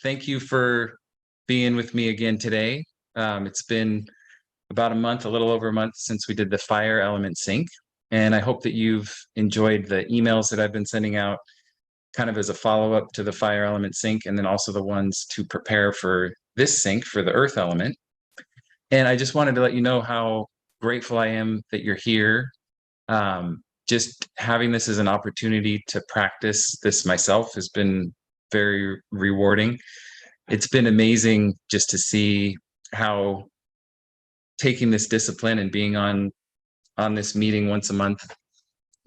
Thank you for being with me again today. It's been about a month, a little over a month since we did the fire element sync. And I hope that you've enjoyed the emails that I've been sending out kind of as a follow-up to the fire element sync, and then also the ones to prepare for this sync for the earth element. And I just wanted to let you know how grateful I am that you're here. Just having this as an opportunity to practice this myself has been very rewarding. It's been amazing just to see how taking this discipline and being on this meeting once a month,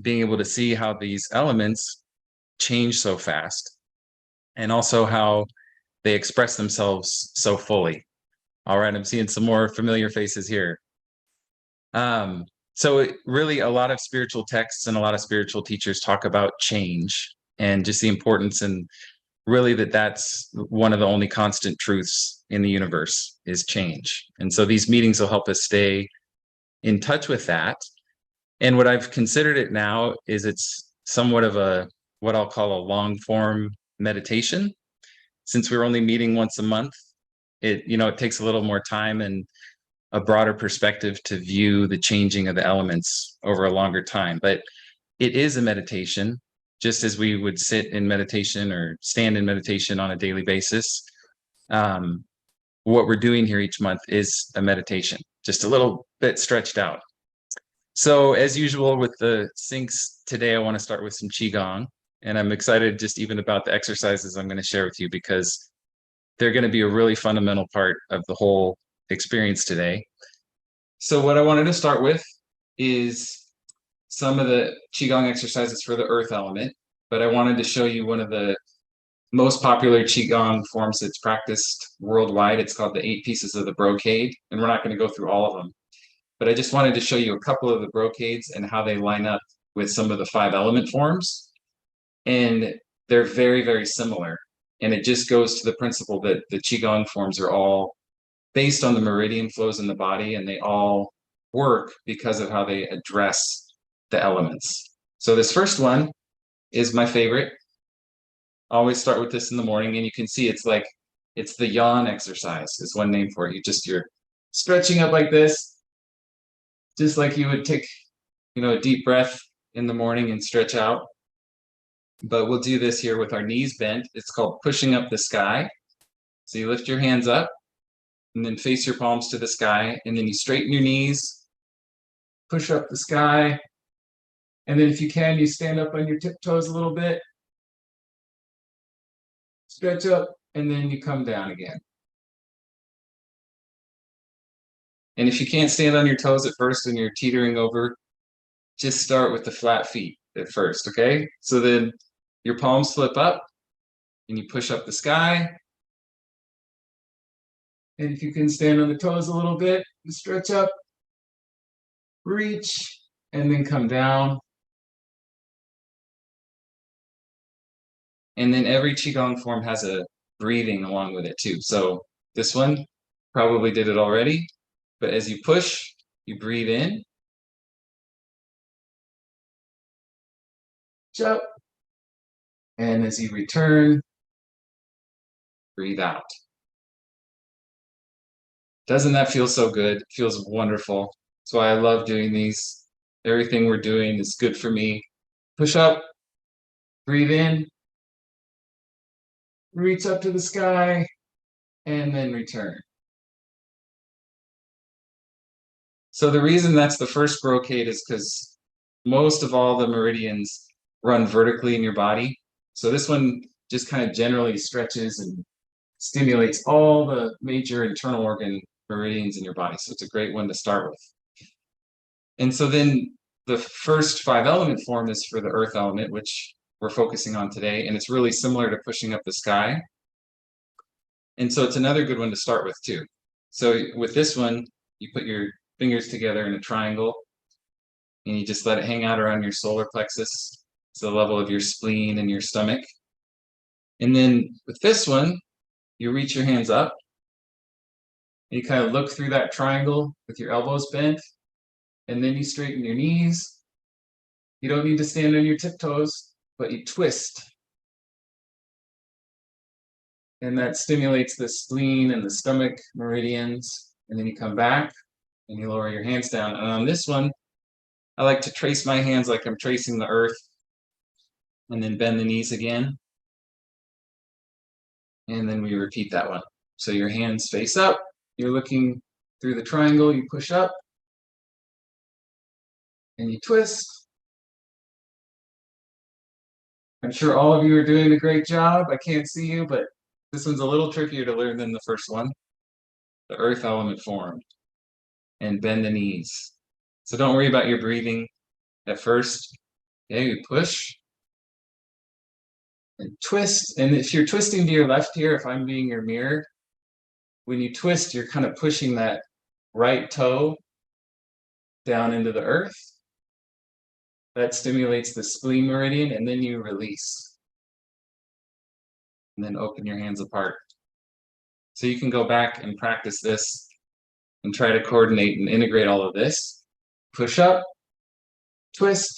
being able to see how these elements change so fast, and also how they express themselves so fully. All right, I'm seeing some more familiar faces here. So really a lot of spiritual texts and a lot of spiritual teachers talk about change and just the importance, and really that's one of the only constant truths in the universe is change. And so these meetings will help us stay in touch with that. And what I've considered it now is it's somewhat of a what I'll call a long form meditation. Since we're only meeting once a month, it takes a little more time and a broader perspective to view the changing of the elements over a longer time. But it is a meditation, just as we would sit in meditation or stand in meditation on a daily basis. What we're doing here each month is a meditation, just a little bit stretched out. So as usual with the syncs today, I want to start with some Qigong. And I'm excited just even about the exercises I'm going to share with you, because they're going to be a really fundamental part of the whole experience today. So what I wanted to start with is some of the Qigong exercises for the earth element, but I wanted to show you one of the most popular Qigong forms that's practiced worldwide. It's called the 8 Pieces of the Brocade, and we're not going to go through all of them, but I just wanted to show you a couple of the brocades and how they line up with some of the 5 element forms. And they're very, very similar. And it just goes to the principle that the Qigong forms are all based on the meridian flows in the body, and they all work because of how they address the elements. So this first one is my favorite. I always start with this in the morning, and you can see it's the yawn exercise is one name for it. You're stretching up like this, just like you would take, a deep breath in the morning and stretch out. But we'll do this here with our knees bent. It's called pushing up the sky. So you lift your hands up and then face your palms to the sky, and then you straighten your knees, push up the sky, and then if you can, you stand up on your tiptoes a little bit, stretch up, and then you come down again. And if you can't stand on your toes at first and you're teetering over, just start with the flat feet at first, okay? So then your palms flip up and you push up the sky. And if you can stand on the toes a little bit, you stretch up, reach, and then come down. And then every Qigong form has a breathing along with it too. So this one probably did it already, but as you push, you breathe in, jump, and as you return, breathe out. Doesn't that feel so good? It feels wonderful. That's why I love doing these. Everything we're doing is good for me. Push up, breathe in, reach up to the sky, and then return. So the reason that's the first brocade is because most of all the meridians run vertically in your body. So this one just kind of generally stretches and stimulates all the major internal organ meridians in your body. So it's a great one to start with. And so then the first 5 element form is for the earth element, which we're focusing on today. And it's really similar to pushing up the sky. And so it's another good one to start with too. So with this one, you put your fingers together in a triangle and you just let it hang out around your solar plexus to the level of your spleen and your stomach. And then with this one, you reach your hands up and you kind of look through that triangle with your elbows bent, and then you straighten your knees. You don't need to stand on your tiptoes, but you twist. And that stimulates the spleen and the stomach meridians. And then you come back and you lower your hands down. And on this one, I like to trace my hands like I'm tracing the earth, and then bend the knees again. And then we repeat that one. So your hands face up, you're looking through the triangle, you push up, and you twist. I'm sure all of you are doing a great job. I can't see you, but this one's a little trickier to learn than the first one. The earth element form. And bend the knees. So don't worry about your breathing at first. Okay, you push and twist. And if you're twisting to your left here, if I'm being your mirror, when you twist, you're kind of pushing that right toe down into the earth. That stimulates the spleen meridian, and then you release. And then open your hands apart. So you can go back and practice this and try to coordinate and integrate all of this. Push up, twist,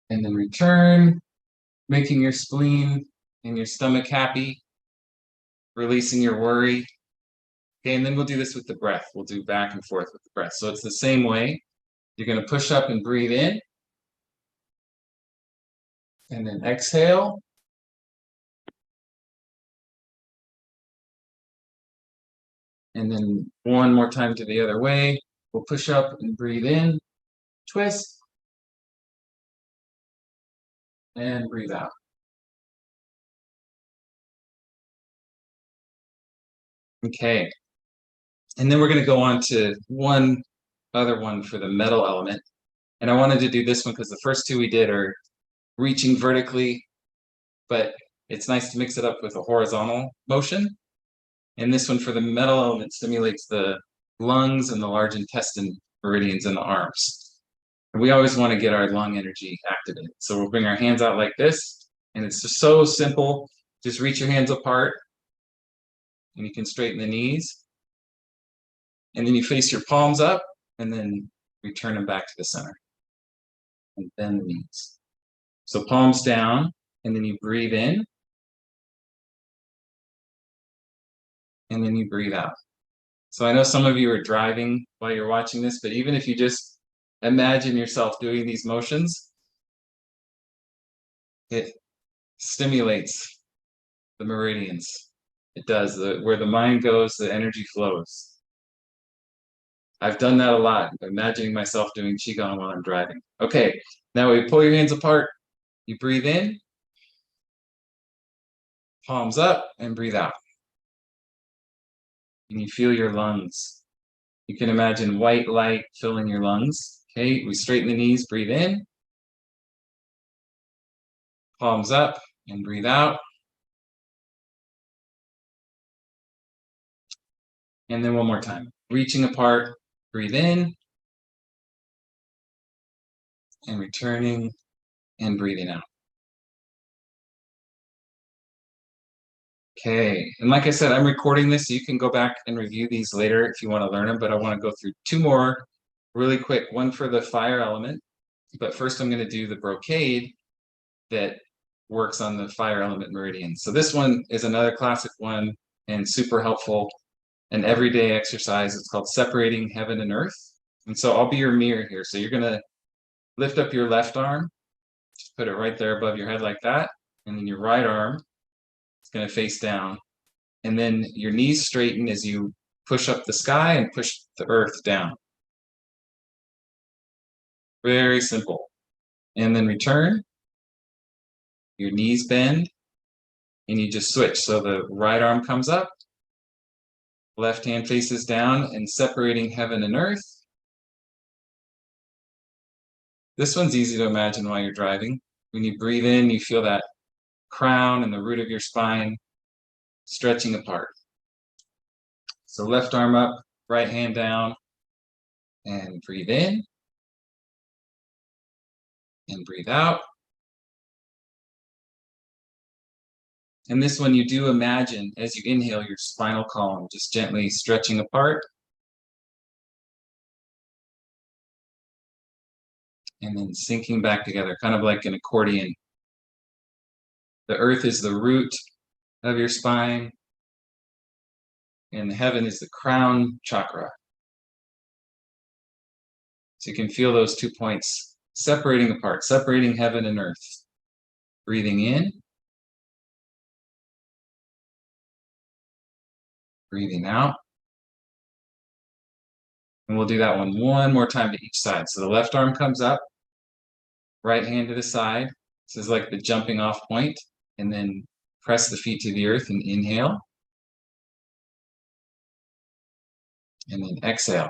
and then return, making your spleen and your stomach happy, releasing your worry. Okay, and then we'll do this with the breath. We'll do back and forth with the breath. So it's the same way. You're going to push up and breathe in, and then exhale. And then one more time to the other way. We'll push up and breathe in, twist, and breathe out. Okay. And then we're going to go on to one other one for the metal element. And I wanted to do this one because the first two we did are reaching vertically, but it's nice to mix it up with a horizontal motion. And this one for the metal element stimulates the lungs and the large intestine meridians in the arms. And we always want to get our lung energy activated. So we'll bring our hands out like this, and it's just so simple. Just reach your hands apart, and you can straighten the knees. And then you face your palms up, and then return them back to the center. And bend the knees. So palms down, and then you breathe in, and then you breathe out. So I know some of you are driving while you're watching this, but even if you just imagine yourself doing these motions, it stimulates the meridians. It does. Where the mind goes, the energy flows. I've done that a lot, imagining myself doing Qigong while I'm driving. Okay, now we pull your hands apart, you breathe in, palms up, and breathe out. And you feel your lungs. You can imagine white light filling your lungs. Okay, we straighten the knees, breathe in, palms up, and breathe out. And then one more time, reaching apart, breathe in, and returning, and breathing out. Okay, and like I said, I'm recording this, so you can go back and review these later if you want to learn them, but I want to go through two more really quick, one for the fire element, but first I'm going to do the brocade that works on the fire element meridian. So this one is another classic one and super helpful, an everyday exercise. It's called separating heaven and earth. And so I'll be your mirror here. So you're going to lift up your left arm, just put it right there above your head like that, and then your right arm is going to face down. And then your knees straighten as you push up the sky and push the earth down. Very simple. And then return. Your knees bend, and you just switch. So the right arm comes up, left hand faces down, and separating heaven and earth. This one's easy to imagine while you're driving. When you breathe in, you feel that crown and the root of your spine stretching apart. So left arm up, right hand down, and breathe in, and breathe out. And this one you do imagine, as you inhale, your spinal column just gently stretching apart. And then sinking back together, kind of like an accordion. The earth is the root, of your spine. And heaven is the crown chakra. So you can feel those 2 points separating apart, separating heaven and earth. Breathing in. Breathing out. And we'll do that one more time to each side. So the left arm comes up, right hand to the side. This is like the jumping off point. And then press the feet to the earth and inhale. And then exhale.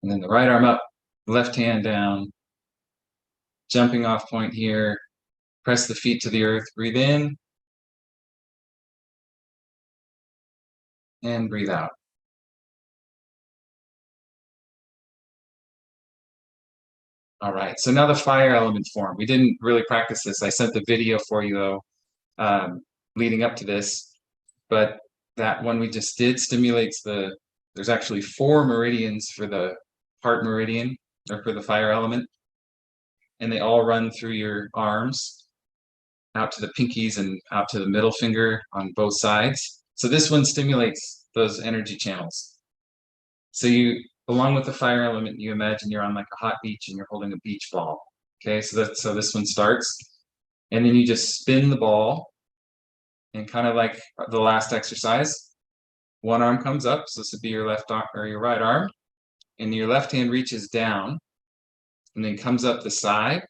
And then the right arm up, left hand down, jumping off point here. Press the feet to the earth, breathe in. And breathe out. All right, so now the fire element form. We didn't really practice this. I sent the video for you though, leading up to this, but that one we just did stimulates there's actually 4 meridians for the heart meridian, or for the fire element, and they all run through your arms, out to the pinkies and out to the middle finger on both sides. So this one stimulates those energy channels. So you, along with the fire element, you imagine you're on like a hot beach and you're holding a beach ball. Okay, so this one starts, and then you just spin the ball, and kind of like the last exercise, one arm comes up, so this would be your left arm or your right arm, and your left hand reaches down and then comes up the side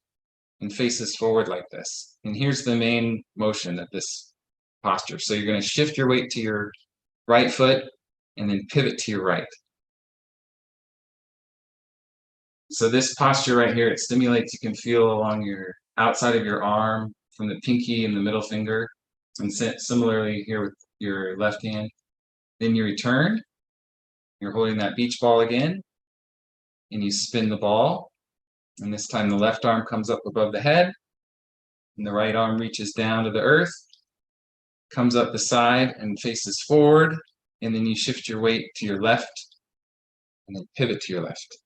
and faces forward like this. And here's the main motion of this posture. So you're going to shift your weight to your right foot and then pivot to your right. So this posture right here, it stimulates, you can feel along your outside of your arm from the pinky and the middle finger, and similarly here with your left hand. Then you return, you're holding that beach ball again, and you spin the ball, and this time the left arm comes up above the head, and the right arm reaches down to the earth, comes up the side and faces forward, and then you shift your weight to your left, and then pivot to your left.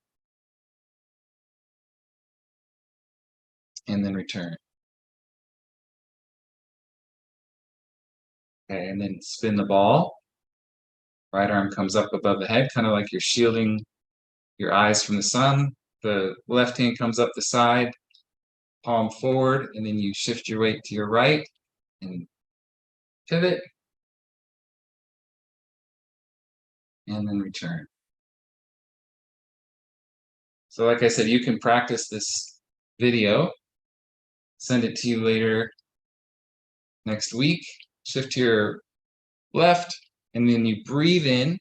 And then return. Okay, and then spin the ball. Right arm comes up above the head, kind of like you're shielding your eyes from the sun. The left hand comes up the side, palm forward, and then you shift your weight to your right and pivot. And then return. So like I said, you can practice this video, send it to you later next week, shift to your left, and then you breathe in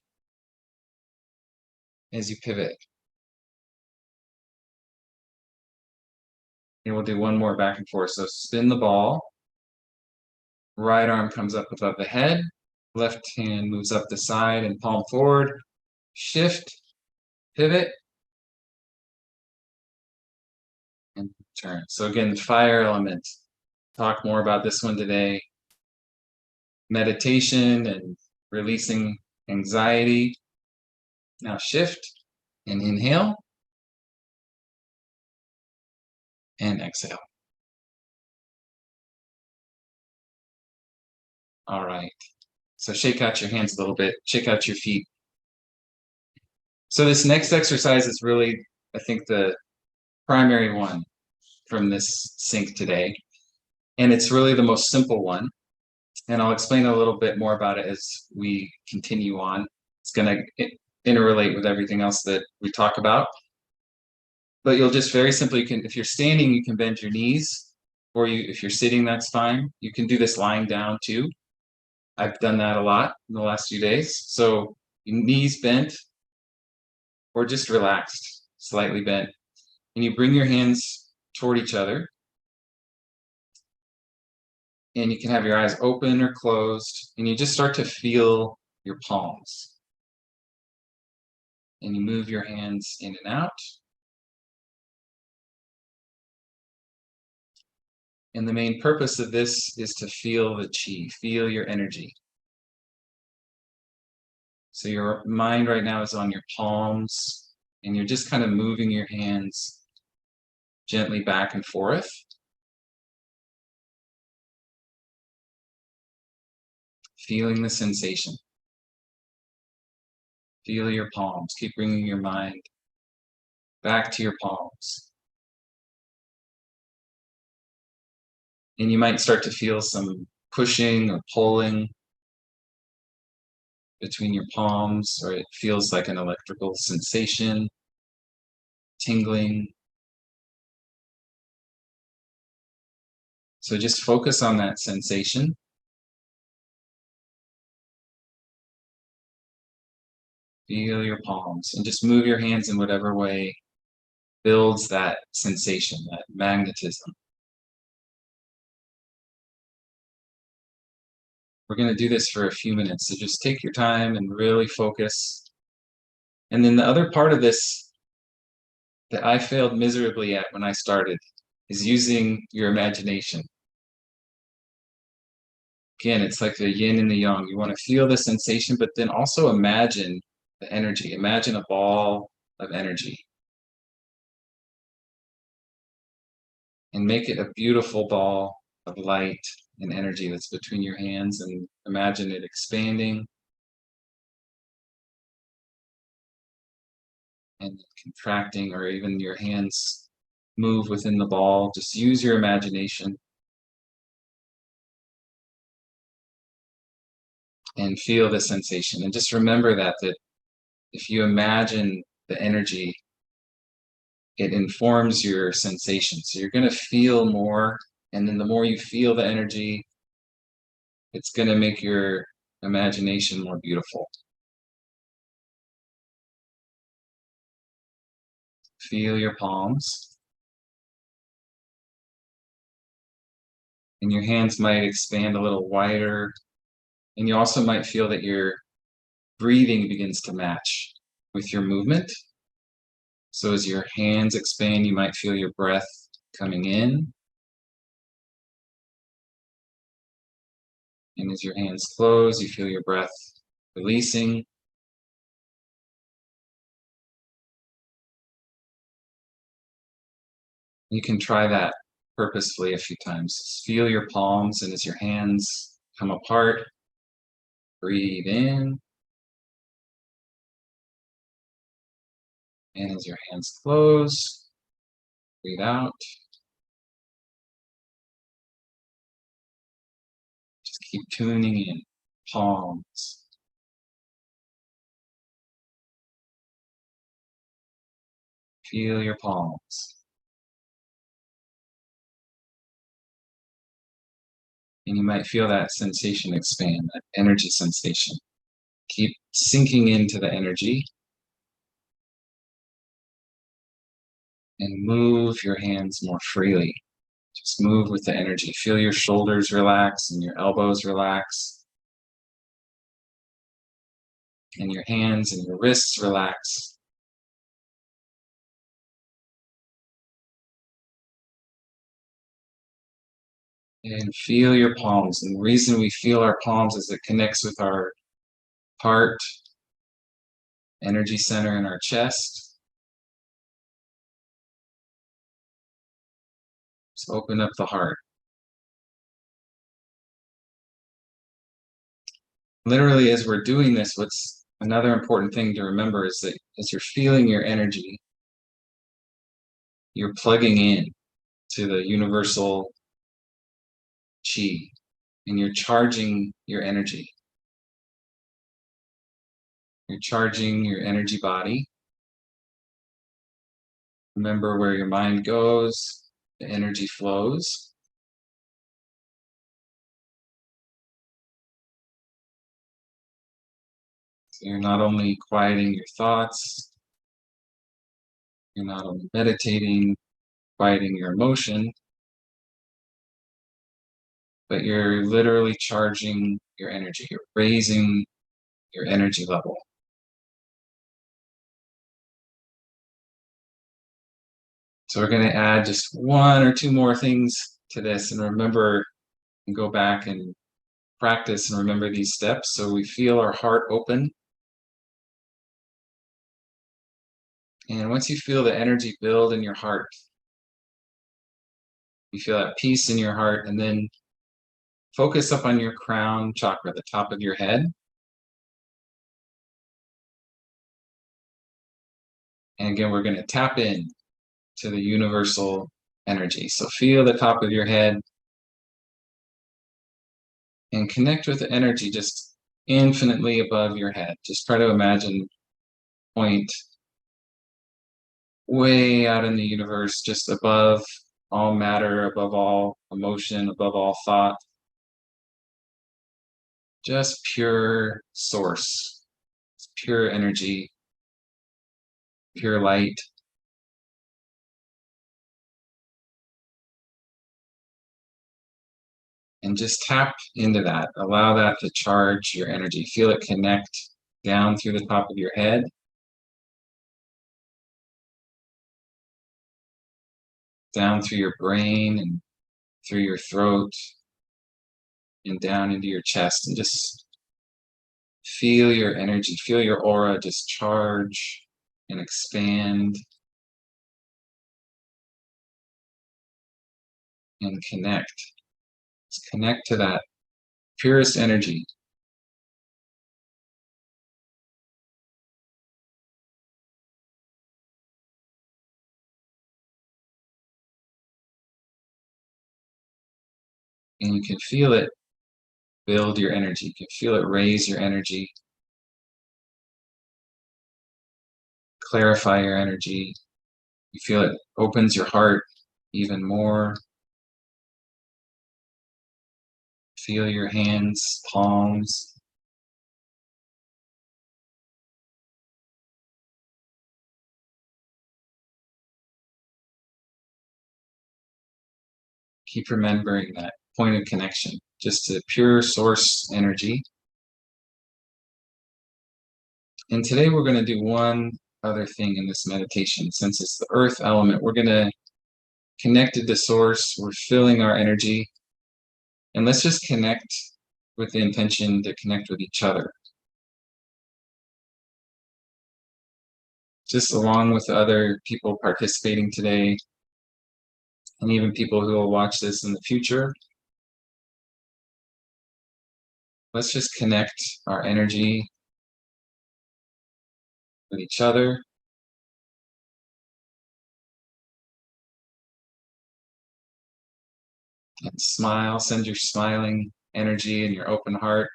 as you pivot. And we'll do one more back and forth. So spin the ball, right arm comes up above the head, left hand moves up the side and palm forward, shift, pivot, and turn. So again, fire element. Talk more about this one today. Meditation and releasing anxiety. Now shift and inhale and exhale. All right. So shake out your hands a little bit, shake out your feet. So this next exercise is really, I think, the primary one from this sync today. And it's really the most simple one. And I'll explain a little bit more about it as we continue on. It's going to interrelate with everything else that we talk about. But you'll just very simply, if you're standing, you can bend your knees, or if you're sitting, that's fine. You can do this lying down too. I've done that a lot in the last few days. So your knees bent, or just relaxed, slightly bent. And you bring your hands toward each other. And you can have your eyes open or closed, and you just start to feel your palms. And you move your hands in and out. And the main purpose of this is to feel the chi, feel your energy. So your mind right now is on your palms, and you're just kind of moving your hands gently back and forth. feeling the sensation. Feel your palms. Keep bringing your mind back to your palms. And you might start to feel some pushing or pulling between your palms, or it feels like an electrical sensation, tingling. So just focus on that sensation. Feel your palms and just move your hands in whatever way builds that sensation, that magnetism. We're going to do this for a few minutes, so just take your time and really focus. And then the other part of this that I failed miserably at when I started is using your imagination. Again, it's like the yin and the yang. You want to feel the sensation, but then also imagine the energy. Imagine a ball of energy. And make it a beautiful ball of light and energy that's between your hands, and imagine it expanding and contracting, or even your hands move within the ball. Just use your imagination and feel the sensation. And just remember that if you imagine the energy, it informs your sensation. So you're going to feel more, and then the more you feel the energy, it's going to make your imagination more beautiful. Feel your palms. And your hands might expand a little wider. And you also might feel that your breathing begins to match with your movement. So as your hands expand, you might feel your breath coming in. And as your hands close, you feel your breath releasing. You can try that purposefully a few times. Just feel your palms, and as your hands come apart, breathe in. And as your hands close, breathe out. Just keep tuning in. Palms. Feel your palms. And you might feel that sensation expand, that energy sensation. Keep sinking into the energy. And move your hands more freely. Just move with the energy. Feel your shoulders relax and your elbows relax. And your hands and your wrists relax. And feel your palms. And the reason we feel our palms is it connects with our heart, energy center in our chest. Just open up the heart. Literally, as we're doing this, what's another important thing to remember is that as you're feeling your energy, you're plugging in to the universal chi, and you're charging your energy. You're charging your energy body. Remember, where your mind goes, the energy flows. So you're not only quieting your thoughts, you're not only meditating, quieting your emotion, but you're literally charging your energy. You're raising your energy level. So we're going to add just one or two more things to this, and remember, and go back and practice and remember these steps. So we feel our heart open. And once you feel the energy build in your heart, you feel that peace in your heart, and then focus up on your crown chakra, the top of your head. And again, we're going to tap in to the universal energy. So feel the top of your head and connect with the energy just infinitely above your head. Just try to imagine point way out in the universe, just above all matter, above all emotion, above all thought. Just pure source, pure energy, pure light. And just tap into that. Allow that to charge your energy. Feel it connect down through the top of your head. Down through your brain and through your throat and down into your chest, and just feel your energy, feel your aura just charge and expand and connect. Just connect to that purest energy. And you can feel it build your energy. You can feel it raise your energy, clarify your energy. You feel it opens your heart even more. Feel your hands, palms. Keep remembering that point of connection, just to pure source energy. And today we're going to do one other thing in this meditation. Since it's the earth element, we're going to connect it to source. We're filling our energy. And let's just connect with the intention to connect with each other. Just along with the other people participating today, and even people who will watch this in the future. Let's just connect our energy with each other. And smile, send your smiling energy and your open heart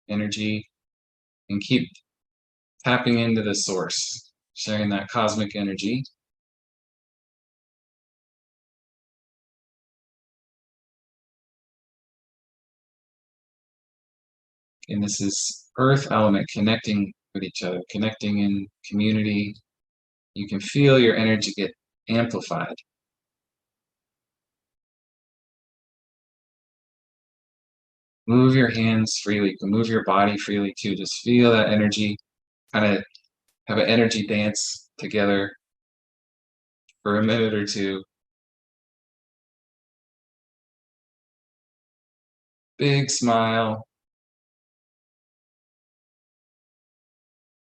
energy, and keep tapping into the source, sharing that cosmic energy. And this is earth element connecting with each other, connecting in community. You can feel your energy get amplified. Move your hands freely. You can move your body freely too. Just feel that energy, kind of have an energy dance together for a minute or two. Big smile.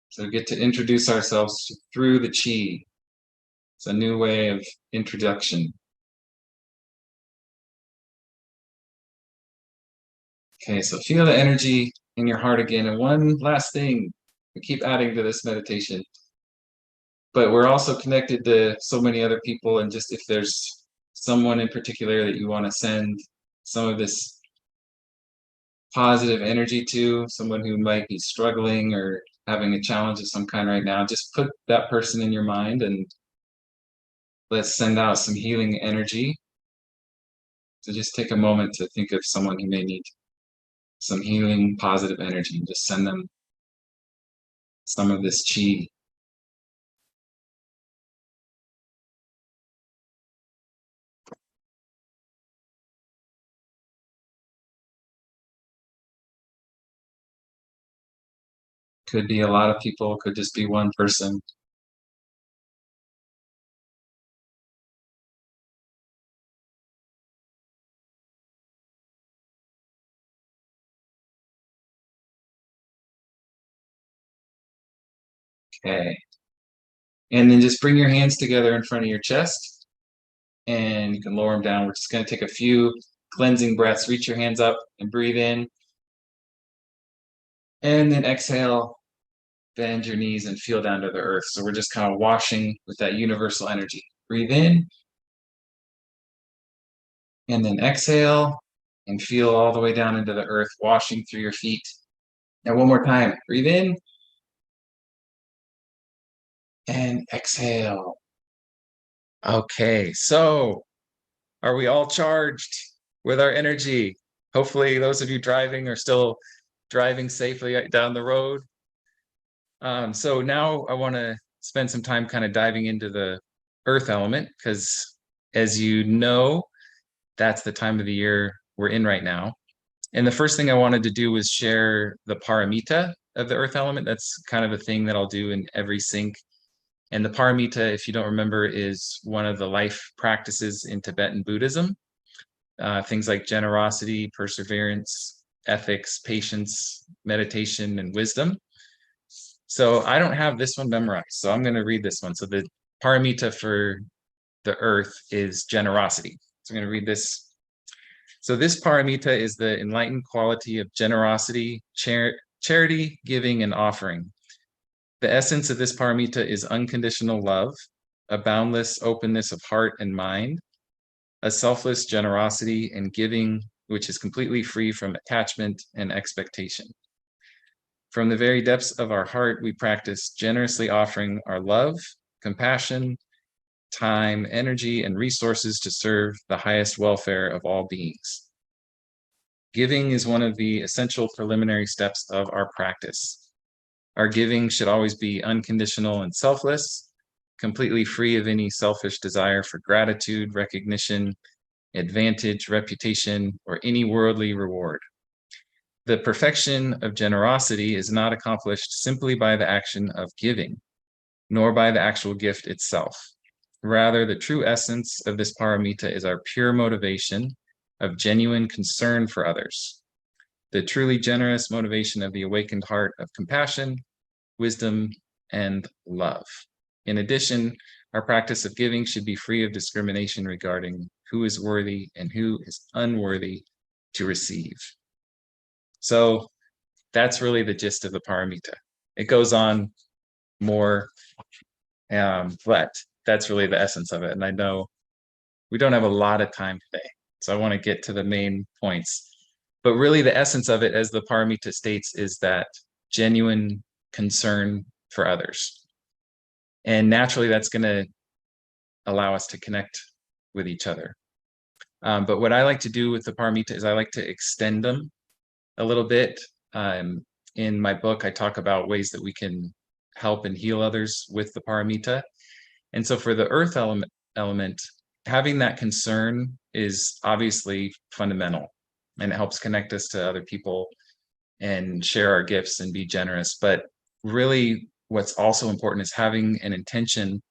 So we get to introduce ourselves through the chi. It's a new way of introduction. Okay, so feel the energy in your heart again. And one last thing, we keep adding to this meditation, but we're also connected to so many other people. And just if there's someone in particular that you want to send some of this positive energy to, someone who might be struggling or having a challenge of some kind right now, just put that person in your mind and let's send out some healing energy. So just take a moment to think of someone who may need some healing positive energy and just send them some of this chi. Could be a lot of people, could just be one person. Okay. And then just bring your hands together in front of your chest and you can lower them down. We're just going to take a few cleansing breaths. Reach your hands up and breathe in. And then exhale, bend your knees and feel down to the earth. So we're just kind of washing with that universal energy. Breathe in. And then exhale and feel all the way down into the earth, washing through your feet. Now one more time. Breathe in. And exhale. Okay, so are we all charged with our energy? Hopefully those of you driving are still driving safely down the road. So now I want to spend some time kind of diving into the earth element, because as you know, that's the time of the year we're in right now. And the first thing I wanted to do was share the paramita of the earth element. That's kind of a thing that I'll do in every sync. And the paramita, if you don't remember, is one of the life practices in Tibetan Buddhism. Things like generosity, perseverance, ethics, patience, meditation, and wisdom. So I don't have this one memorized, so I'm going to read this one. So the paramita for the earth is generosity. So I'm going to read this. So this paramita is the enlightened quality of generosity, charity, giving, and offering. The essence of this paramita is unconditional love, a boundless openness of heart and mind, a selfless generosity and giving, which is completely free from attachment and expectation. From the very depths of our heart, we practice generously offering our love, compassion, time, energy, and resources to serve the highest welfare of all beings. Giving is one of the essential preliminary steps of our practice. Our giving should always be unconditional and selfless, completely free of any selfish desire for gratitude, recognition, advantage, reputation, or any worldly reward. The perfection of generosity is not accomplished simply by the action of giving, nor by the actual gift itself. Rather, the true essence of this paramita is our pure motivation of genuine concern for others, the truly generous motivation of the awakened heart of compassion, wisdom, and love. In addition, our practice of giving should be free of discrimination regarding who is worthy and who is unworthy to receive. So that's really the gist of the paramita. It goes on more, but that's really the essence of it. And I know we don't have a lot of time today, so I want to get to the main points. But really the essence of it, as the paramita states, is that genuine concern for others. And naturally, that's going to allow us to connect with each other. But what I like to do with the paramita is I like to extend them a little bit. In my book, I talk about ways that we can help and heal others with the paramita. And so for the earth element, having that concern is obviously fundamental, and it helps connect us to other people and share our gifts and be generous. But really, what's also important is having an intention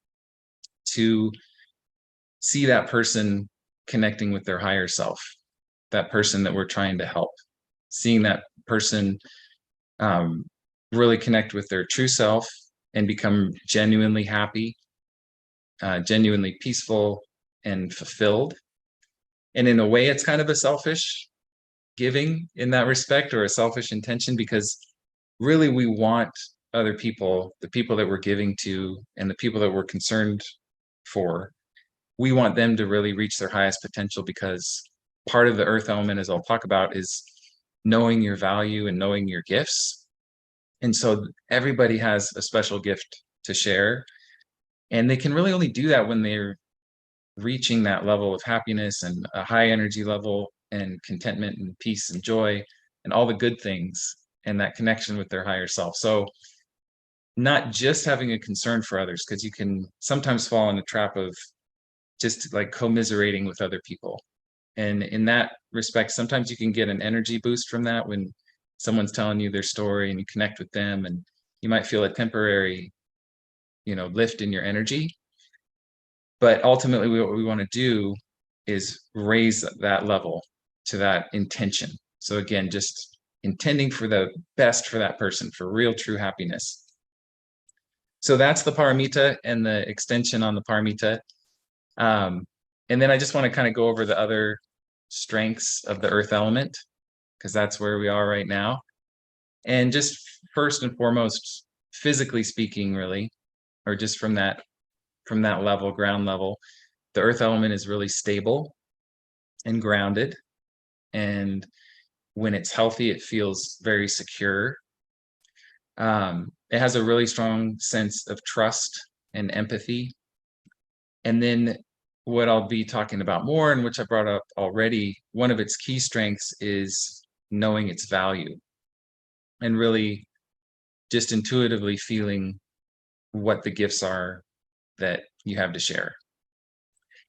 to see that person connecting with their higher self, that person that we're trying to help, seeing that person really connect with their true self and become genuinely happy, genuinely peaceful and fulfilled. And in a way, it's kind of a selfish giving in that respect, or a selfish intention, because really we want other people, the people that we're giving to and the people that we're concerned for, we want them to really reach their highest potential, because part of the earth element, as I'll talk about, is knowing your value and knowing your gifts. And so everybody has a special gift to share, and they can really only do that when they're reaching that level of happiness and a high energy level and contentment and peace and joy and all the good things, and that connection with their higher self. So not just having a concern for others, because you can sometimes fall in the trap of just like commiserating with other people. And in that respect, sometimes you can get an energy boost from that when someone's telling you their story and you connect with them, and you might feel a temporary, lift in your energy. But ultimately, what we want to do is raise that level to that intention. So again, just intending for the best for that person, for real, true happiness. So that's the paramita and the extension on the paramita. And then I just want to kind of go over the other strengths of the earth element, because that's where we are right now. And just first and foremost, physically speaking, really, or just from that level, ground level, the earth element is really stable and grounded. And when it's healthy, it feels very secure. It has a really strong sense of trust and empathy. And then what I'll be talking about more, and which I brought up already, one of its key strengths is knowing its value and really just intuitively feeling what the gifts are that you have to share.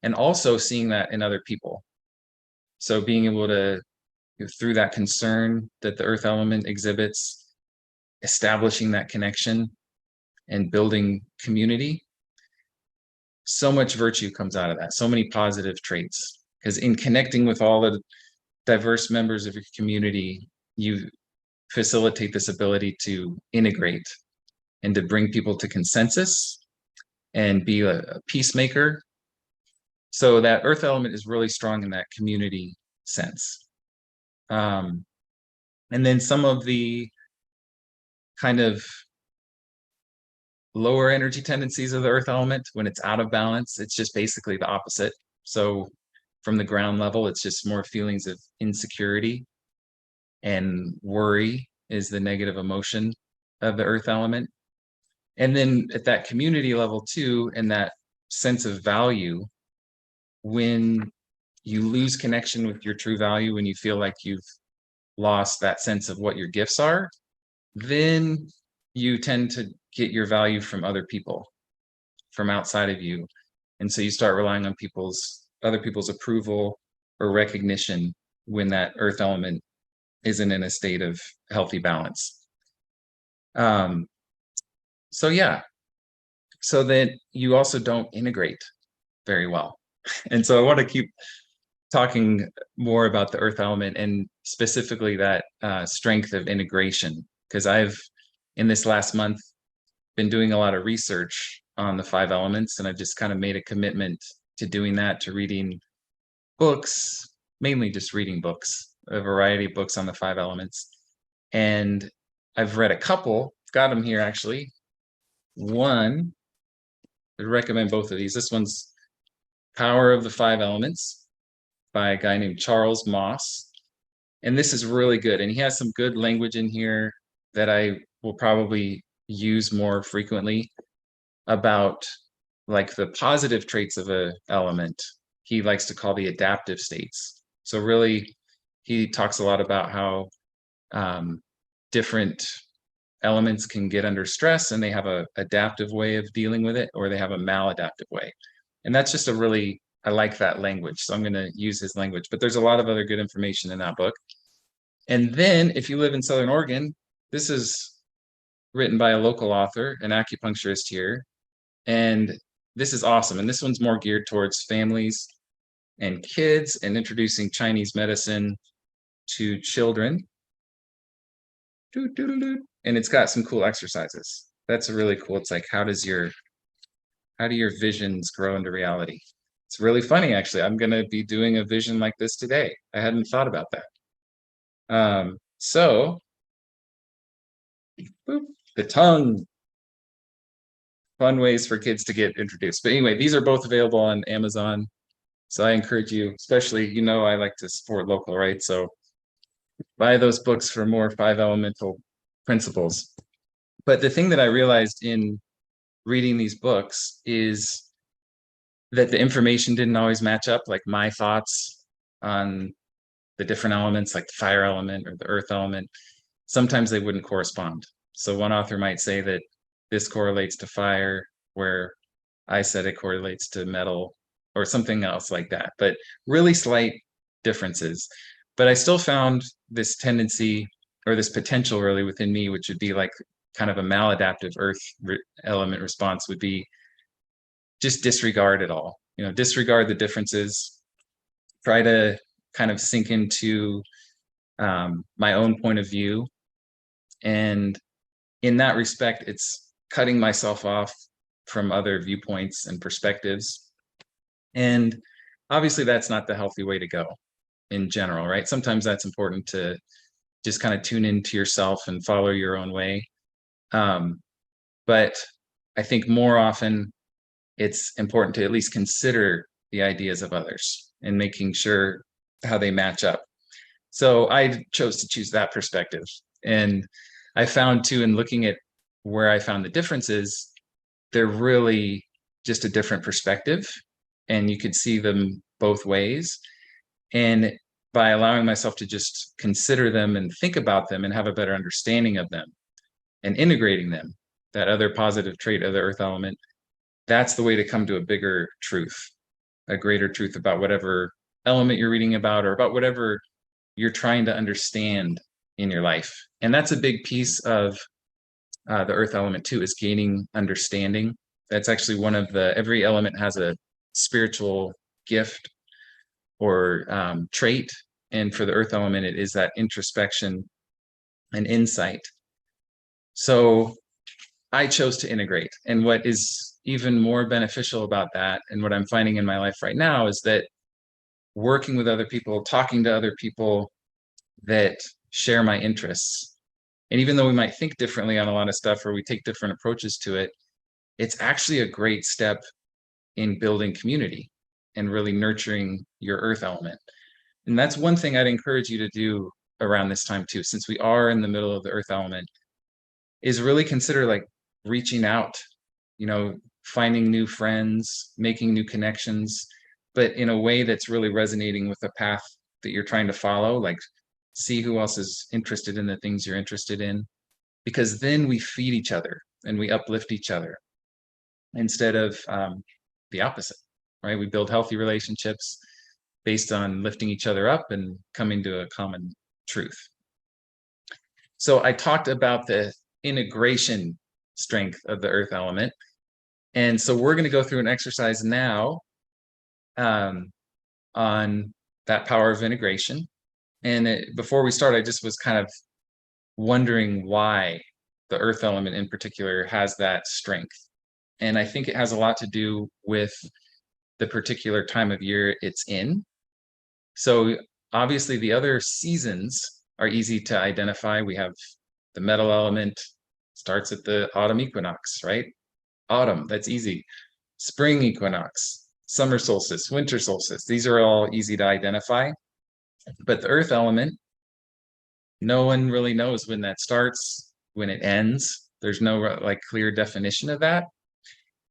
And also seeing that in other people. So being able to, through that concern that the earth element exhibits, establishing that connection and building community, so much virtue comes out of that, so many positive traits. Because in connecting with all the diverse members of your community, you facilitate this ability to integrate and to bring people to consensus and be a peacemaker. So that earth element is really strong in that community sense. And then some of the kind of lower energy tendencies of the earth element, when it's out of balance, it's just basically the opposite. So from the ground level, it's just more feelings of insecurity, and worry is the negative emotion of the earth element. And then at that community level too, and that sense of value, when you lose connection with your true value, when you feel like you've lost that sense of what your gifts are, then you tend to get your value from other people, from outside of you. And so you start relying on other people's approval or recognition when that earth element isn't in a state of healthy balance. So yeah, so that you also don't integrate very well. And so I want to keep talking more about the earth element, and specifically that strength of integration, because I've, in this last month, been doing a lot of research on the 5 elements, and I've just kind of made a commitment to doing that, to reading books, mainly just reading books, a variety of books on the 5 elements. And I've read a couple, got them here actually. One, I recommend both of these. This one's Power of the 5 Elements by a guy named Charles Moss. And this is really good. And he has some good language in here that I will probably use more frequently about, like, the positive traits of an element. He likes to call the adaptive states. So really, he talks a lot about how different elements can get under stress, and they have a adaptive way of dealing with it, or they have a maladaptive way. And that's just I like that language. So I'm going to use his language, but there's a lot of other good information in that book. And then if you live in Southern Oregon, this is written by a local author, an acupuncturist here. And this is awesome. And this one's more geared towards families and kids, and introducing Chinese medicine to children. And it's got some cool exercises. That's really cool. It's like, how do your visions grow into reality? It's really funny, actually. I'm going to be doing a vision like this today. I hadn't thought about that. So boop, the tongue. Fun ways for kids to get introduced. But anyway, these are both available on Amazon. So I encourage you, especially, I like to support local, right? So buy those books for more 5 elemental principles. But the thing that I realized in reading these books is that the information didn't always match up, like my thoughts on the different elements, like the fire element or the earth element. Sometimes they wouldn't correspond. So one author might say that this correlates to fire, where I said it correlates to metal, or something else like that, but really slight differences. But I still found this tendency, or this potential really within me, which would be like kind of a maladaptive earth element response, would be just disregard it all, disregard the differences, try to kind of sink into my own point of view. And in that respect, it's cutting myself off from other viewpoints and perspectives. And obviously that's not the healthy way to go. in general, right? Sometimes that's important to just kind of tune into yourself and follow your own way. But I think more often it's important to at least consider the ideas of others and making sure how they match up. So I chose to choose that perspective. And I found too, in looking at where I found the differences, they're really just a different perspective. And you could see them both ways. And by allowing myself to just consider them and think about them and have a better understanding of them and integrating them, that other positive trait of the earth element, that's the way to come to a bigger truth, a greater truth about whatever element you're reading about or about whatever you're trying to understand in your life. And that's a big piece of the earth element too, is gaining understanding. That's actually one of every element has a spiritual gift or trait. And for the earth element, it is that introspection and insight. So I chose to integrate. And what is even more beneficial about that, and what I'm finding in my life right now, is that working with other people, talking to other people that share my interests. And even though we might think differently on a lot of stuff or we take different approaches to it, it's actually a great step in building community and really nurturing your earth element. And that's one thing I'd encourage you to do around this time too, since we are in the middle of the earth element, is really consider like reaching out, finding new friends, making new connections, but in a way that's really resonating with the path that you're trying to follow. Like, see who else is interested in the things you're interested in, because then we feed each other and we uplift each other instead of the opposite, right? We build healthy relationships based on lifting each other up and coming to a common truth. So I talked about the integration strength of the earth element. And so we're going to go through an exercise now on that power of integration. And before we start, I just was kind of wondering why the earth element in particular has that strength. And I think it has a lot to do with the particular time of year it's in. So obviously the other seasons are easy to identify. We have the metal element starts at the autumn equinox, right? Autumn, that's easy. Spring equinox, summer solstice, winter solstice. These are all easy to identify. But the earth element, no one really knows when that starts, when it ends. There's no like clear definition of that.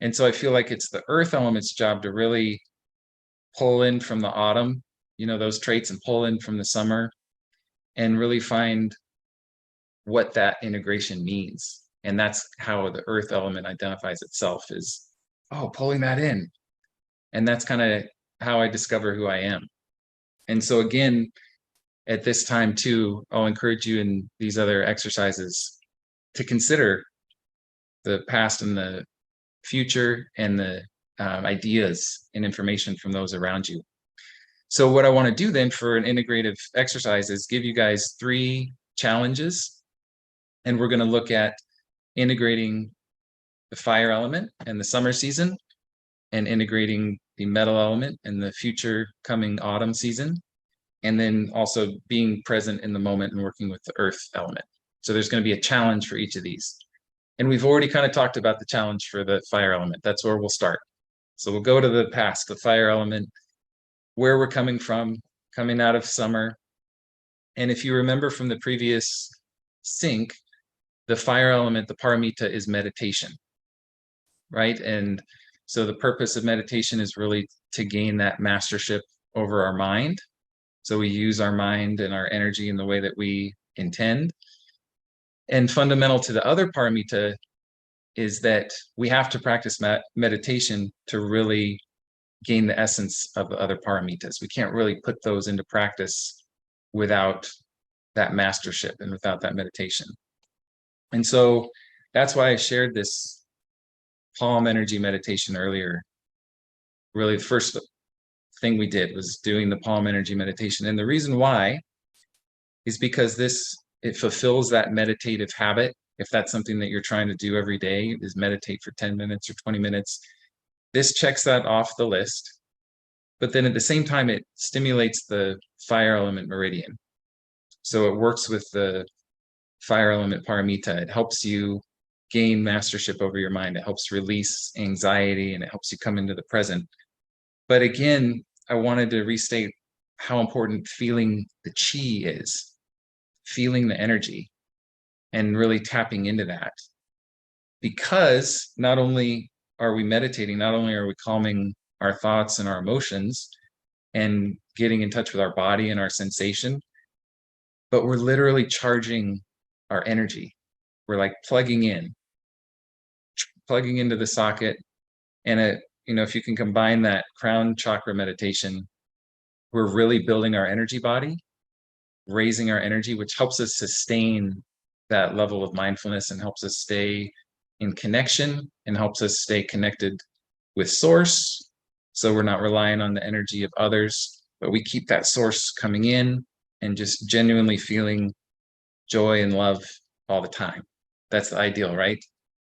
And so I feel like it's the earth element's job to really pull in from the autumn, those traits, and pull in from the summer and really find what that integration means. And that's how the earth element identifies itself, is, pulling that in. And that's kind of how I discover who I am. And so again, at this time too, I'll encourage you in these other exercises to consider the past and the future and the ideas and information from those around you. So what I want to do then for an integrative exercise is give you guys 3 challenges, and we're going to look at integrating the fire element in the summer season and integrating the metal element in the future coming autumn season, and then also being present in the moment and working with the earth element. So there's going to be a challenge for each of these. And we've already kind of talked about the challenge for the fire element. That's where we'll start. So we'll go to the past, the fire element, where we're coming from, coming out of summer. And if you remember from the previous sync, the fire element, the paramita, is meditation, right? And so the purpose of meditation is really to gain that mastership over our mind. So we use our mind and our energy in the way that we intend. And fundamental to the other paramita is that we have to practice meditation to really gain the essence of the other paramitas. We can't really put those into practice without that mastership and without that meditation. And so that's why I shared this palm energy meditation earlier. Really, the first thing we did was doing the palm energy meditation. And the reason why is because it fulfills that meditative habit. If that's something that you're trying to do every day, is meditate for 10 minutes or 20 minutes, this checks that off the list. but then at the same time, it stimulates the fire element meridian. So it works with the fire element paramita. It helps you gain mastership over your mind. It helps release anxiety, and it helps you come into the present. But again, I wanted to restate how important feeling the chi is, feeling the energy, and really tapping into that. Because not only are we meditating, not only are we calming our thoughts and our emotions and getting in touch with our body and our sensation, but we're literally charging our energy. We're like plugging into the socket. And if you can combine that crown chakra meditation, we're really building our energy body, raising our energy, which helps us sustain that level of mindfulness and helps us stay in connection and helps us stay connected with source. So we're not relying on the energy of others, but we keep that source coming in and just genuinely feeling joy and love all the time. That's the ideal, right?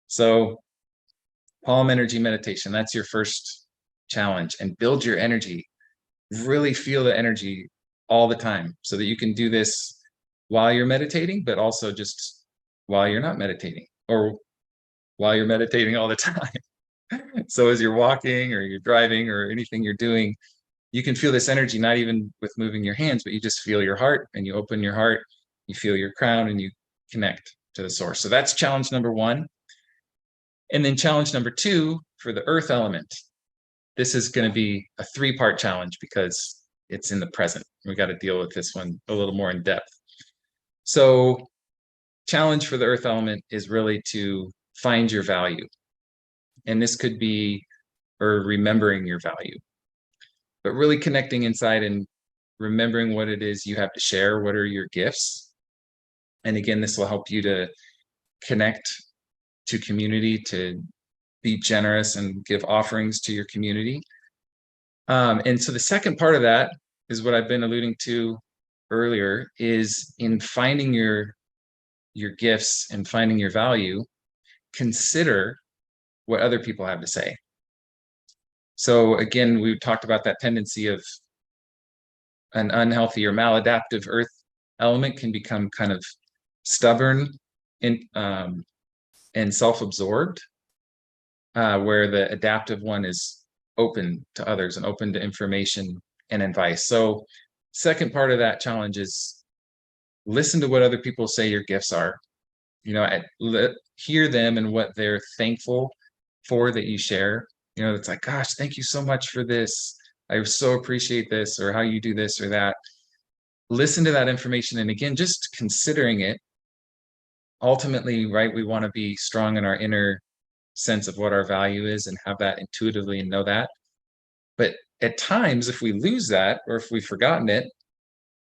So palm energy meditation, that's your first challenge, and build your energy. Really feel the energy all the time so that you can do this while you're meditating, but also just while you're not meditating, or while you're meditating all the time. So as you're walking or you're driving or anything you're doing, you can feel this energy, not even with moving your hands, but you just feel your heart, and you open your heart, you feel your crown, and you connect to the source. So that's challenge number one. And then challenge number two for the earth element. This is going to be a 3-part challenge because it's in the present. We got to deal with this one a little more in depth. So challenge for the earth element is really to find your value. And this could be, or remembering your value, but really connecting inside and remembering what it is you have to share. What are your gifts? And again, this will help you to connect to community, to be generous and give offerings to your community. And so the second part of that is what I've been alluding to earlier, is in finding your gifts and finding your value, consider what other people have to say. So again, we talked about that tendency of an unhealthy or maladaptive earth element can become kind of stubborn and self-absorbed, where the adaptive one is open to others and open to information and advice. So second part of that challenge is listen to what other people say your gifts are. Hear them and what they're thankful for that you share. It's like, gosh, thank you so much for this. I so appreciate this, or how you do this or that. Listen to that information. And again, just considering it. Ultimately, right, we want to be strong in our inner sense of what our value is and have that intuitively and know that. But at times, if we lose that, or if we've forgotten it,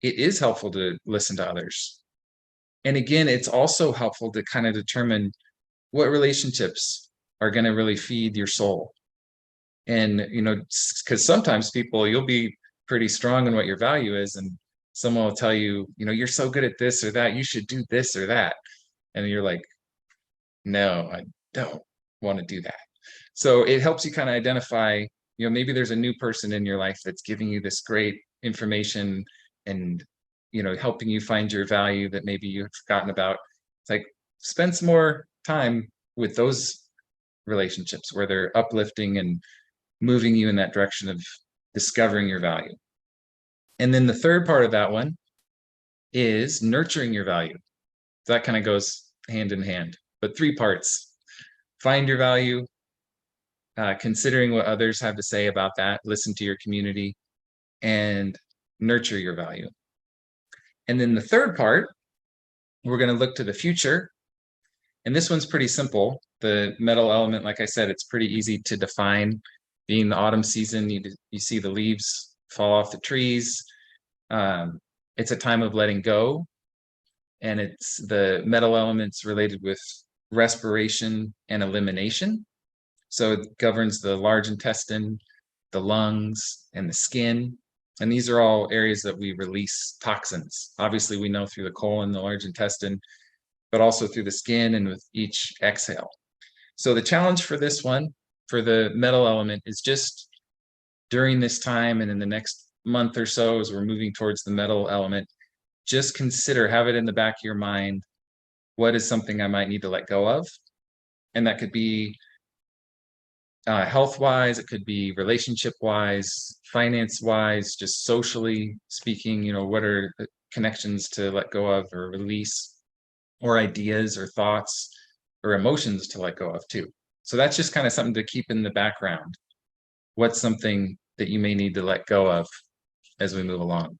it is helpful to listen to others. And again, it's also helpful to kind of determine what relationships are going to really feed your soul. And, because sometimes you'll be pretty strong in what your value is, and someone will tell you, you're so good at this or that, you should do this or that. And you're like, no, I don't want to do that. So it helps you kind of identify, maybe there's a new person in your life that's giving you this great information and, helping you find your value that maybe you've forgotten about. It's like, spend some more time with those relationships where they're uplifting and moving you in that direction of discovering your value. And then the third part of that one is nurturing your value. That kind of goes hand in hand, but 3 parts. Find your value, considering what others have to say about that, listen to your community, and nurture your value. And then the third part, we're going to look to the future. And this one's pretty simple. The metal element, like I said, it's pretty easy to define. Being the autumn season, you see the leaves fall off the trees. It's a time of letting go. And it's the metal elements related with respiration and elimination. So it governs the large intestine, the lungs, and the skin. And these are all areas that we release toxins. Obviously, we know through the colon, the large intestine, but also through the skin and with each exhale. So the challenge for this one, for the metal element, is just during this time and in the next month or so, as we're moving towards the metal element, just consider, have it in the back of your mind, what is something I might need to let go of? And that could be health wise, it could be relationship wise, finance wise, just socially speaking, what are the connections to let go of or release, or ideas or thoughts or emotions to let go of too. So that's just kind of something to keep in the background. What's something that you may need to let go of as we move along?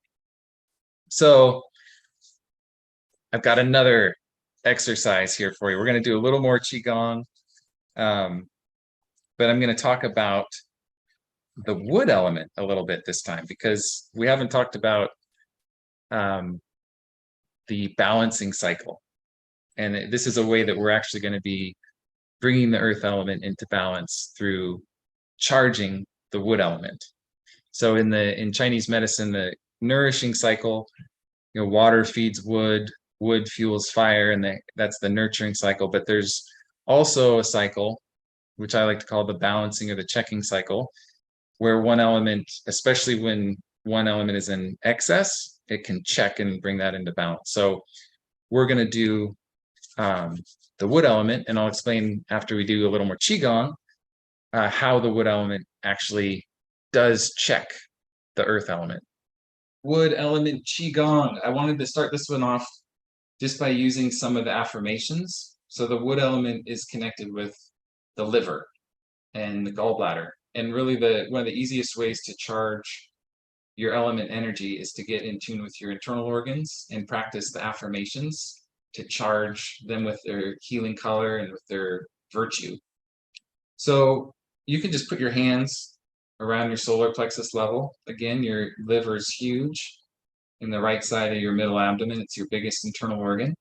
So I've got another exercise here for you. We're going to do a little more Qigong, but I'm going to talk about the wood element a little bit this time, because we haven't talked about the balancing cycle. And this is a way that we're actually going to be bringing the earth element into balance through charging the wood element. So in Chinese medicine, the nourishing cycle, water feeds wood, wood fuels fire, and that's the nurturing cycle. But there's also a cycle, which I like to call the balancing or the checking cycle, where one element, especially when one element is in excess, it can check and bring that into balance. So we're going to do the wood element, and I'll explain after we do a little more Qigong how the wood element actually does check the earth element. Wood element Qigong. I wanted to start this one off just by using some of the affirmations. So the wood element is connected with the liver and the gallbladder. And really one of the easiest ways to charge your element energy is to get in tune with your internal organs and practice the affirmations to charge them with their healing color and with their virtue. So you can just put your hands around your solar plexus level. Again, your liver is huge in the right side of your middle abdomen. It's your biggest internal organ.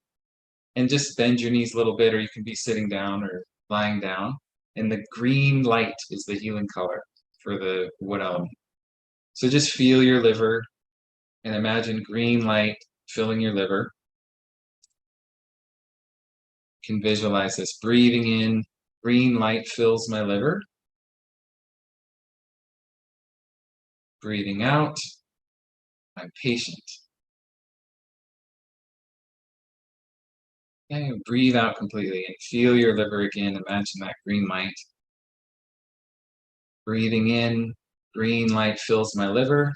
And just bend your knees a little bit, or you can be sitting down or lying down. And the green light is the healing color for the wood element. So just feel your liver and imagine green light filling your liver. You can visualize this. Breathing in, green light fills my liver. Breathing out, I'm patient. And breathe out completely and feel your liver again. Imagine that green light. Breathing in, green light fills my liver.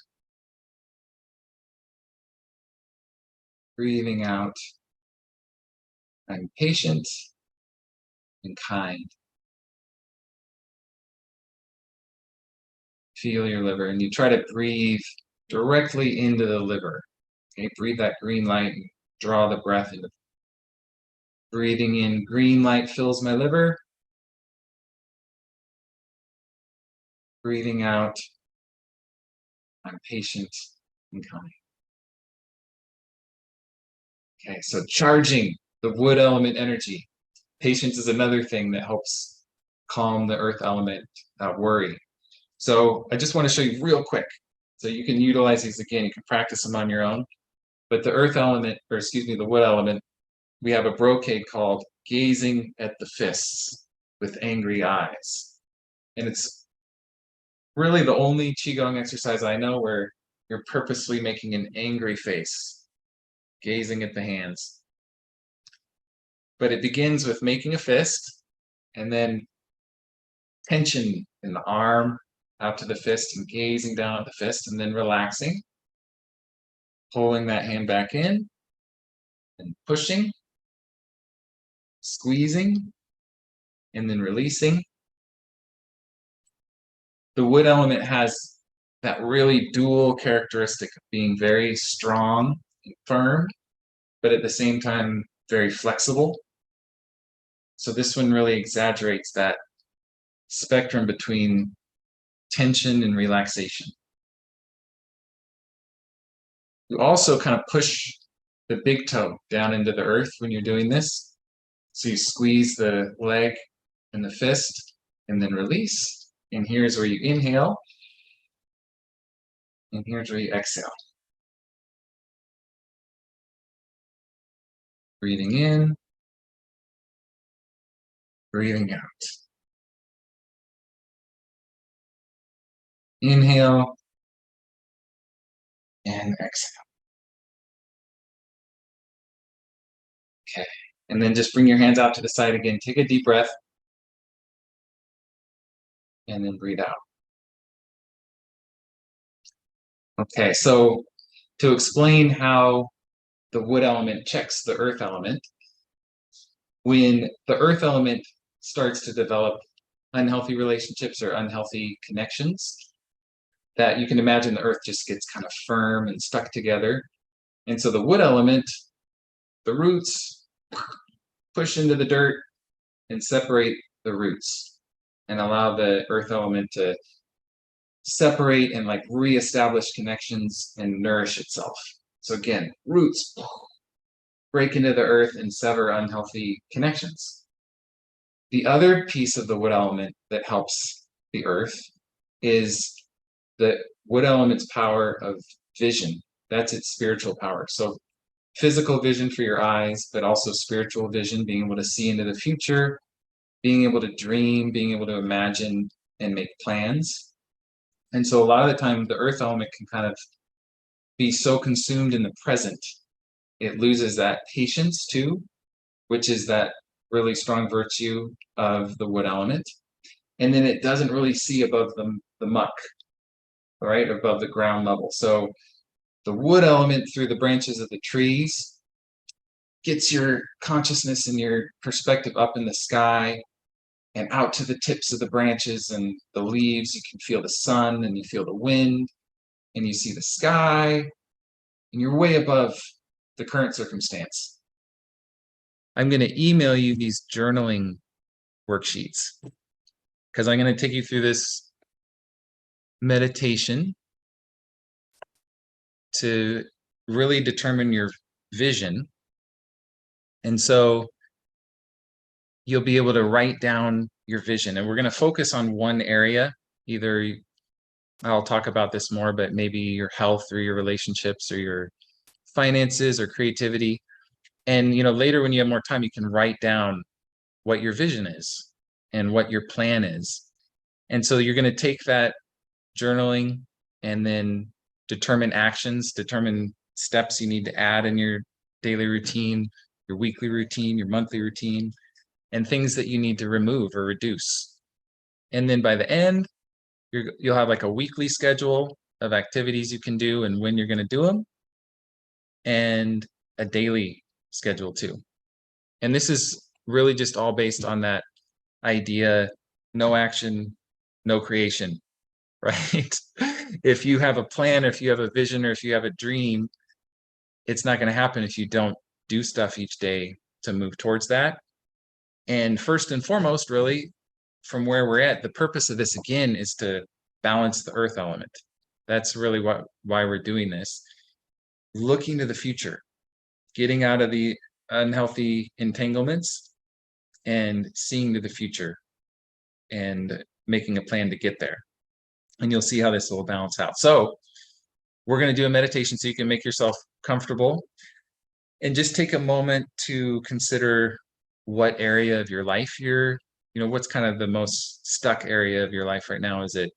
Breathing out, I'm patient and kind. Feel your liver, and you try to breathe directly into the liver. Okay, breathe that green light and draw the breath into. Breathing in, green light fills my liver. Breathing out, I'm patient and kind. Okay, so charging the wood element energy. Patience is another thing that helps calm the earth element worry. So I just want to show you real quick. So you can utilize these again. You can practice them on your own. But the earth element, or excuse me, the wood element, we have a brocade called Gazing at the Fists with Angry Eyes. And it's really the only Qigong exercise I know where you're purposely making an angry face, gazing at the hands. But it begins with making a fist, and then tension in the arm out to the fist and gazing down at the fist, and then relaxing, pulling that hand back in and pushing, squeezing, and then releasing. The wood element has that really dual characteristic of being very strong and firm, but at the same time very flexible. So this one really exaggerates that spectrum between tension and relaxation. You also kind of push the big toe down into the earth when you're doing this. So you squeeze the leg and the fist and then release. And here's where you inhale. And here's where you exhale. Breathing in, breathing out. Inhale and exhale. Okay. And then just bring your hands out to the side again. Take a deep breath. And then breathe out. Okay, so to explain how the wood element checks the earth element, when the earth element starts to develop unhealthy relationships or unhealthy connections, that you can imagine the earth just gets kind of firm and stuck together. And so the wood element, the roots push into the dirt and separate the roots and allow the earth element to separate and like reestablish connections and nourish itself. So again, roots break into the earth and sever unhealthy connections. The other piece of the wood element that helps the earth is the wood element's power of vision. That's its spiritual power. So physical vision for your eyes, but also spiritual vision, being able to see into the future, being able to dream, being able to imagine and make plans. And so a lot of the time the earth element can kind of be so consumed in the present, it loses that patience too, which is that really strong virtue of the wood element. And then it doesn't really see above the muck, right, above the ground level. So the wood element through the branches of the trees gets your consciousness and your perspective up in the sky and out to the tips of the branches and the leaves. You can feel the sun and you feel the wind and you see the sky and you're way above the current circumstance. I'm going to email you these journaling worksheets because I'm going to take you through this meditation to really determine your vision. And so you'll be able to write down your vision. And we're going to focus on one area. Either I'll talk about this more, but maybe your health or your relationships or your finances or creativity. And later when you have more time, you can write down what your vision is and what your plan is. And so you're going to take that journaling and then determine actions, determine steps you need to add in your daily routine, your weekly routine, your monthly routine, and things that you need to remove or reduce. And then by the end, you'll have like a weekly schedule of activities you can do and when you're going to do them, and a daily schedule too. And this is really just all based on that idea, no action, no creation, right? If you have a plan, or if you have a vision, or if you have a dream, it's not going to happen if you don't do stuff each day to move towards that. And first and foremost, really, from where we're at, the purpose of this again is to balance the earth element. That's really why we're doing this. Looking to the future, getting out of the unhealthy entanglements and seeing to the future and making a plan to get there. And you'll see how this will balance out. So we're going to do a meditation so you can make yourself comfortable and just take a moment to consider what area of your life what's kind of the most stuck area of your life right now. Is it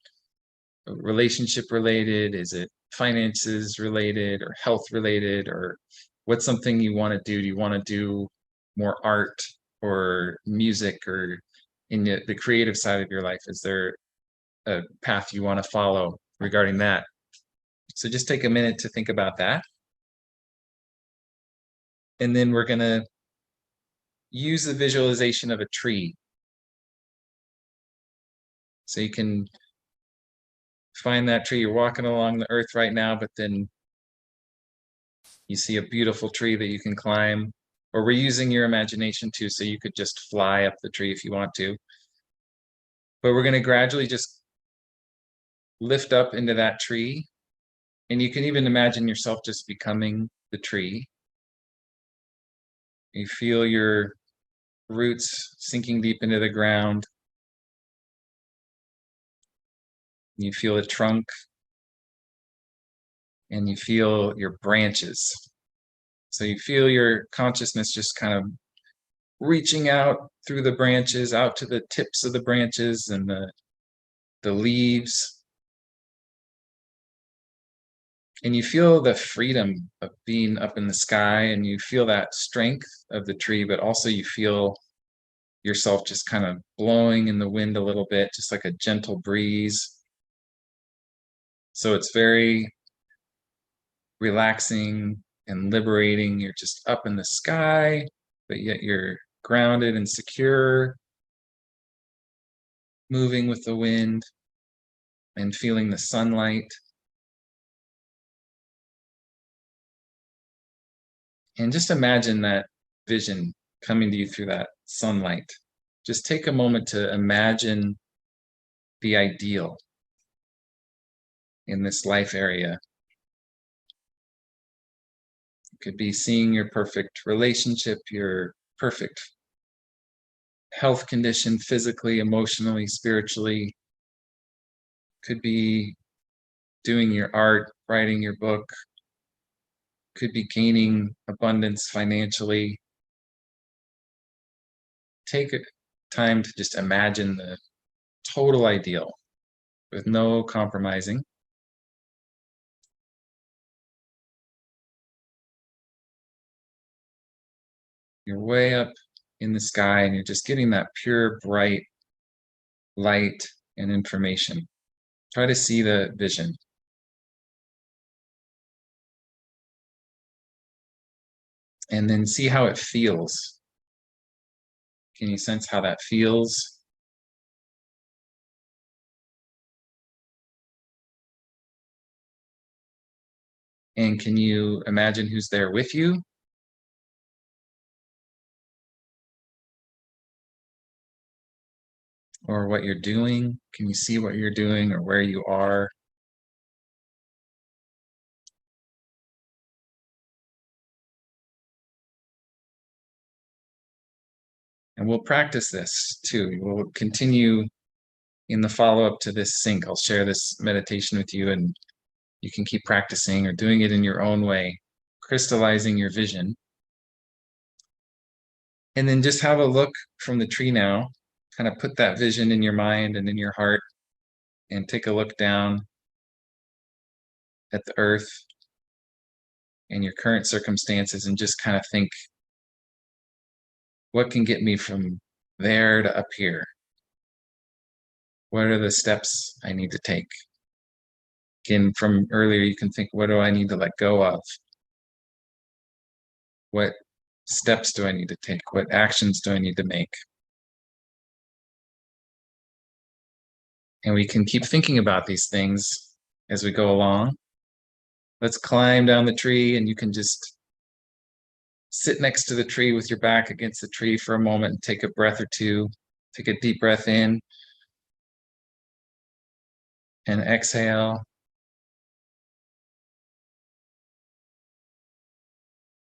relationship related? Is it finances related or health related? Or what's something you want to do? Do you want to do more art or music, or in the creative side of your life? Is there a path you want to follow regarding that? So just take a minute to think about that. And then we're going to use the visualization of a tree. So you can find that tree. You're walking along the earth right now, but then you see a beautiful tree that you can climb, or we're using your imagination too, so you could just fly up the tree if you want to. But we're going to gradually just lift up into that tree, and you can even imagine yourself just becoming the tree. You feel your roots sinking deep into the ground. You feel the trunk, and you feel your branches. So you feel your consciousness just kind of reaching out through the branches, out to the tips of the branches and the leaves. And you feel the freedom of being up in the sky, and you feel that strength of the tree, but also you feel yourself just kind of blowing in the wind a little bit, just like a gentle breeze. So it's very relaxing and liberating. You're just up in the sky, but yet you're grounded and secure, moving with the wind and feeling the sunlight. And just imagine that vision coming to you through that sunlight. Just take a moment to imagine the ideal in this life area. It could be seeing your perfect relationship, your perfect health condition, physically, emotionally, spiritually. Could be doing your art, writing your book. Could be gaining abundance financially. Take time to just imagine the total ideal with no compromising. You're way up in the sky and you're just getting that pure, bright light and information. Try to see the vision. And then see how it feels. Can you sense how that feels? And can you imagine who's there with you? Or what you're doing? Can you see what you're doing or where you are? And we'll practice this too. We'll continue in the follow-up to this sync. I'll share this meditation with you and you can keep practicing or doing it in your own way, crystallizing your vision. And then just have a look from the tree now, kind of put that vision in your mind and in your heart and take a look down at the earth and your current circumstances and just kind of think, what can get me from there to up here? What are the steps I need to take? Again, from earlier, you can think, what do I need to let go of? What steps do I need to take? What actions do I need to make? And we can keep thinking about these things as we go along. Let's climb down the tree and you can just sit next to the tree with your back against the tree for a moment and take a breath or two. Take a deep breath in and exhale.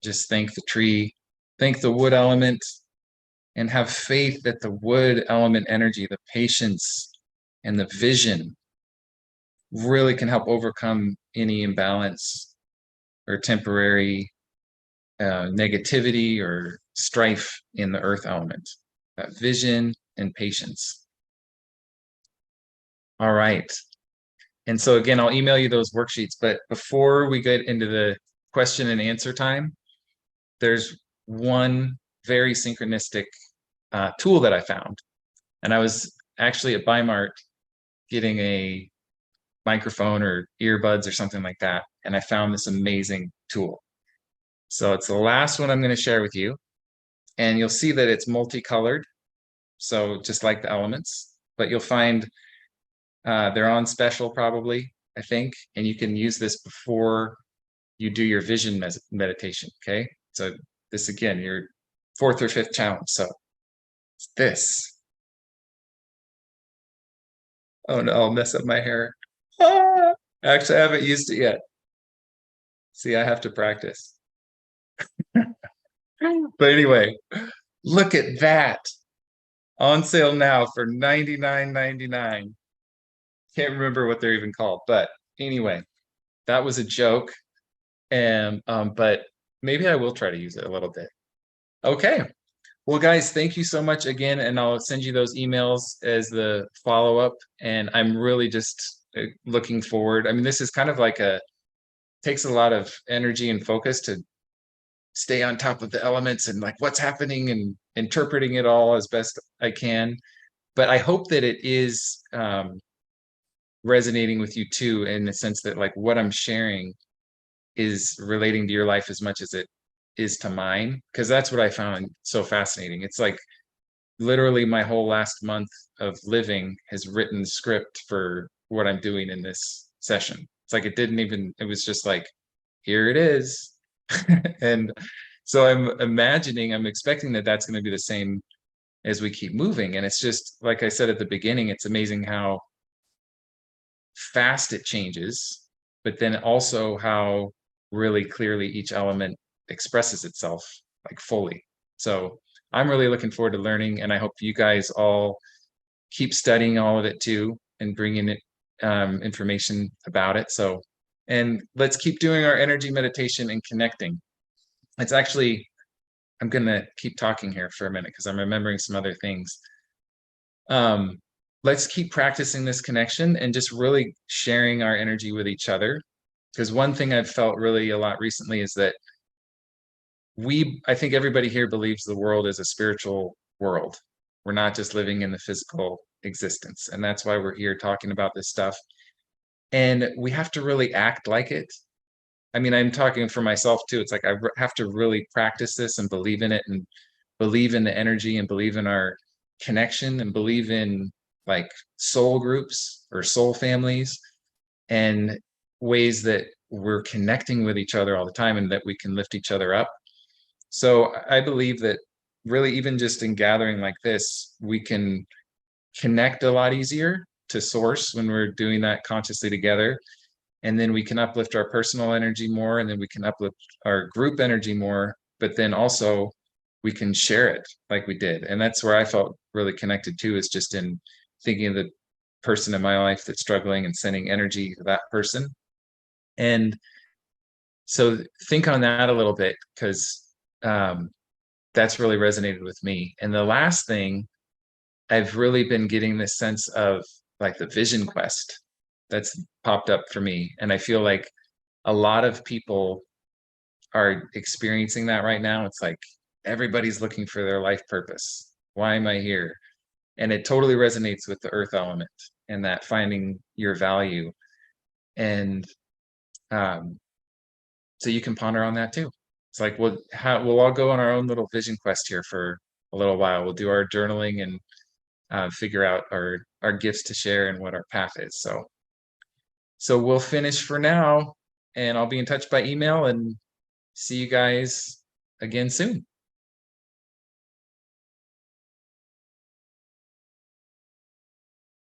Just thank the tree, thank the wood element, and have faith that the wood element energy, the patience and the vision really can help overcome any imbalance or temporary negativity or strife in the earth element. That vision and patience. All right. And so again, I'll email you those worksheets, but before we get into the question and answer time, there's one very synchronistic tool that I found. And I was actually at Bimart getting a microphone or earbuds or something like that. And I found this amazing tool. So it's the last one I'm going to share with you. And you'll see that it's multicolored. So just like the elements, but you'll find they're on special probably, I think. And you can use this before you do your vision meditation, okay? So this, again, your 4th or 5th challenge. So it's this. Oh no, I'll mess up my hair. Ah! Actually, I haven't used it yet. See, I have to practice. But anyway, look at that. On sale now for $99.99. Can't remember what they're even called, but anyway, that was a joke. And but maybe I will try to use it a little bit. Okay. Well, guys, thank you so much again, and I'll send you those emails as the follow-up. And I'm really just looking forward. I mean, this is kind of like a takes a lot of energy and focus to stay on top of the elements and like what's happening and interpreting it all as best I can. But I hope that it is resonating with you too, in the sense that like what I'm sharing is relating to your life as much as it is to mine, because that's what I found so fascinating. It's like literally my whole last month of living has written the script for what I'm doing in this session. It's like it was just like, here it is. And so I'm expecting that that's going to be the same as we keep moving. And it's just like I said at the beginning, it's amazing how fast it changes, but then also how really clearly each element expresses itself like fully. So I'm really looking forward to learning, and I hope you guys all keep studying all of it too and bringing it information about it. So, and let's keep doing our energy meditation and connecting. It's actually, I'm gonna keep talking here for a minute because I'm remembering some other things. Let's keep practicing this connection and just really sharing our energy with each other. Because one thing I've felt really a lot recently is that I think everybody here believes the world is a spiritual world. We're not just living in the physical existence. And that's why we're here talking about this stuff. And we have to really act like it. I mean, I'm talking for myself too. It's like I have to really practice this and believe in it and believe in the energy and believe in our connection and believe in like soul groups or soul families and ways that we're connecting with each other all the time and that we can lift each other up. So I believe that really, even just in gathering like this, we can connect a lot easier to source when we're doing that consciously together. And then we can uplift our personal energy more, and then we can uplift our group energy more, but then also we can share it like we did. And that's where I felt really connected to, is just in thinking of the person in my life that's struggling and sending energy to that person. And so think on that a little bit, because that's really resonated with me. And the last thing, I've really been getting this sense of like the vision quest that's popped up for me. And I feel like a lot of people are experiencing that right now. It's like everybody's looking for their life purpose. Why am I here? And it totally resonates with the earth element and that finding your value. And um, so you can ponder on that too. It's like we'll all go on our own little vision quest here for a little while. We'll do our journaling and figure out our gifts to share and what our path is. So we'll finish for now, and I'll be in touch by email and see you guys again soon.